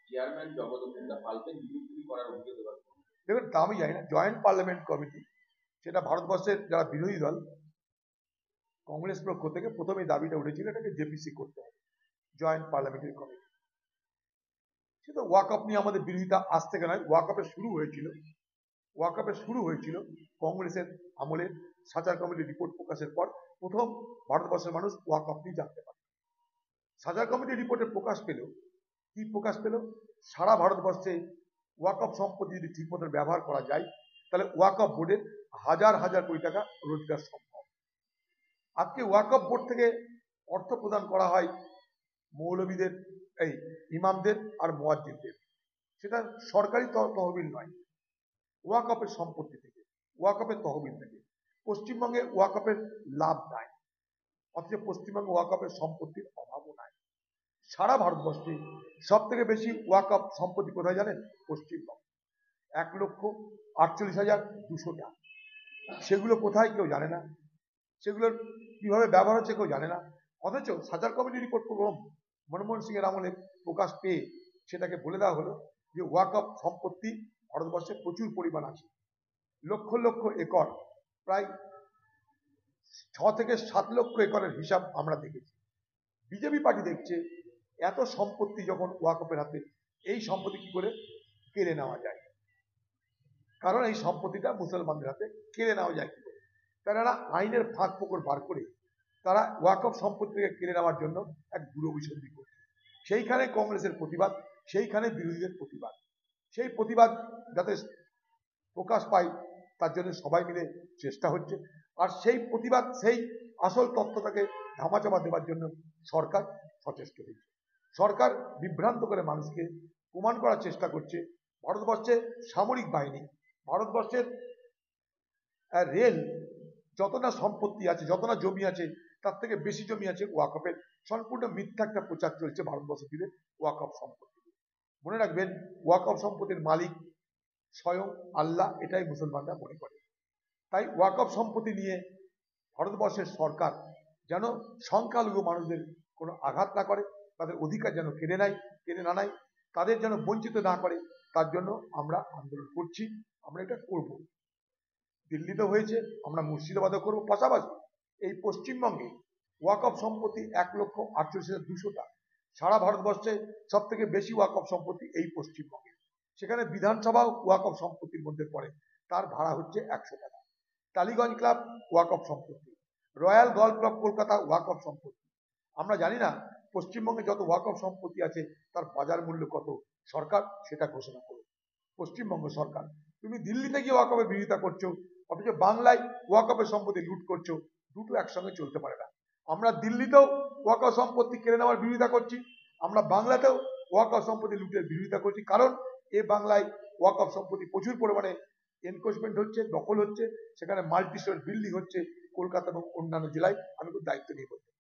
Chairman Jagdambika পালকে নিযুক্তি করার অভিযোগ এবার। দেখুন, তা আমি জানি না। জয়েন্ট পার্লামেন্ট কমিটি, সেটা ভারতবর্ষের যারা বিরোধী দল কংগ্রেস পক্ষ থেকে প্রথমে দাবিটা উঠেছিল এটাকে জেপিসি করতে হবে, জয়েন্ট পার্লামেন্টারি কমিটি। সেটা ওয়াকআপ নিয়ে আমাদের বিরোধিতা আজ থেকে নয়, ওয়াকআপের শুরু হয়েছিল কংগ্রেসের আমলে। সাচার কমিটির রিপোর্ট প্রকাশের পর প্রথম ভারতবর্ষের মানুষ ওয়াকআপ নিয়ে জানতে পারে। সাচার কমিটির রিপোর্টে প্রকাশ পেল, কি প্রকাশ পেল, সারা ভারতবর্ষে ওয়াকআপ সম্পত্তি যদি ঠিক মতো ব্যবহার করা যায় তাহলে ওয়াকআপ বোর্ডের হাজার হাজার কোটি টাকা রোজগার সম্ভব। আজকে ওয়াকআপ বোর্ড থেকে অর্থ প্রদান করা হয় মৌলবীদের, এই ইমামদের আর মুয়াজ্জিনদের। সেটা সরকারি তহবিল নয়, ওয়াকআপের সম্পত্তি থেকে, ওয়াকআপের তহবিল থেকে। পশ্চিমবঙ্গে ওয়াকআপের লাভ নাই, অথচ পশ্চিমবঙ্গে ওয়াকআপের সম্পত্তির অভাবও নাই। সারা ভারতবর্ষে সব থেকে বেশি ওয়াকআপ সম্পত্তি কোথায় জানেন? পশ্চিমবঙ্গ। 1,48,200 টাকা। সেগুলো কোথায় কেউ জানে না, সেগুলোর কিভাবে ব্যবহার হচ্ছে কেউ জানে না। অথচ সাচার কমিটি রিপোর্ট প্রথম মনমোহন সিং এর আমলে প্রকাশ পেয়ে সেটাকে বলে দেওয়া হলো যে ওয়াকআপ সম্পত্তি ভারতবর্ষে প্রচুর পরিমাণ আছে, লক্ষ লক্ষ একর, প্রায় 6 থেকে 7 লক্ষ একরের হিসাব আমরা দেখেছি। বিজেপি পার্টি দেখছে এত সম্পত্তি যখন ওয়াকআপের হাতে, এই সম্পত্তি কি করে কেড়ে নেওয়া যায়, কারণ এই সম্পত্তিটা মুসলমানদের হাতে কেড়ে নেওয়া যায় কি করে। তারা আইনের ফাঁক ফোকর বার করে তারা ওয়াকআপ সম্পত্তিকে কেড়ে নেওয়ার জন্য এক দূরভিসন্ধি করছে। সেইখানে কংগ্রেসের প্রতিবাদ, সেইখানে বিরোধীদের প্রতিবাদ। সেই প্রতিবাদ যাতে প্রকাশ পায় তার জন্য সবাই মিলে চেষ্টা হচ্ছে। আর সেই প্রতিবাদ, সেই আসল তত্ত্বটাকে ধামাচাপা দেওয়ার জন্য সরকার সচেষ্ট হয়েছে। সরকার বিভ্রান্ত করে মানুষকে প্রমাণ করার চেষ্টা করছে ভারতবর্ষে সামরিক বাহিনী, ভারতবর্ষের রেল, যত না সম্পত্তি আছে, যত না জমি আছে, তার থেকে বেশি জমি আছে ওয়াকআপের। সম্পূর্ণ মিথ্যা একটা প্রচার চলছে ভারতবর্ষ জুড়ে ওয়াকআপ সম্পত্তি। মনে রাখবেন, ওয়াকআপ সম্পত্তির মালিক স্বয়ং আল্লাহ, এটাই মুসলমানরা মনে করে। তাই ওয়াকআপ সম্পত্তি নিয়ে ভারতবর্ষের সরকার যেন সংখ্যালঘু মানুষদের কোনো আঘাত না করে, তাদের অধিকার যেন কেড়ে না নেয়, তাদের যেন বঞ্চিত না করে, তার জন্য আমরা আন্দোলন করছি। আমরা এটা করব। দিল্লিতে হয়েছে, আমরা মুর্শিদাবাদে করব। পাশাপাশি এই পশ্চিমবঙ্গে ওয়াকআপ সম্পত্তি 1,48,200 টাকা। সারা ভারতবর্ষে সব থেকে বেশি ওয়াকআপ সম্পত্তি এই পশ্চিমবঙ্গে। সেখানে বিধানসভা ওয়াকআপ সম্পত্তির মধ্যে পড়ে, তার ভাড়া হচ্ছে 100 টাকা। টালিগঞ্জ ক্লাব ওয়াকআপ সম্পত্তি, রয়্যাল গল্ফ ক্লাব কলকাতা ওয়াকআপ সম্পত্তি। আমরা জানি না পশ্চিমবঙ্গে যত ওয়াকআপ সম্পত্তি আছে তার বাজার মূল্য কত, সরকার সেটা ঘোষণা করবে। পশ্চিমবঙ্গ সরকার, তুমি দিল্লিতে গিয়ে ওয়াকআপের বিরোধিতা করছো, অথচ বাংলায় ওয়াকআপের সম্পত্তি লুট করছো। দুটো একসঙ্গে চলতে পারে না। আমরা দিল্লিতেও ওয়াকআপ সম্পত্তি কেড়ে নেওয়ার বিরোধিতা করছি, আমরা বাংলাতেও ওয়াকআপ সম্পত্তি লুটের বিরোধিতা করছি। কারণ এ বাংলায় ওয়াকআপ সম্পত্তি প্রচুর পরিমাণে এনক্রোচমেন্ট হচ্ছে, দখল হচ্ছে, সেখানে মাল্টি স্টোরি বিল্ডিং হচ্ছে কলকাতা এবং অন্যান্য জেলায়। আমি খুব দায়িত্ব নিয়ে বলছি।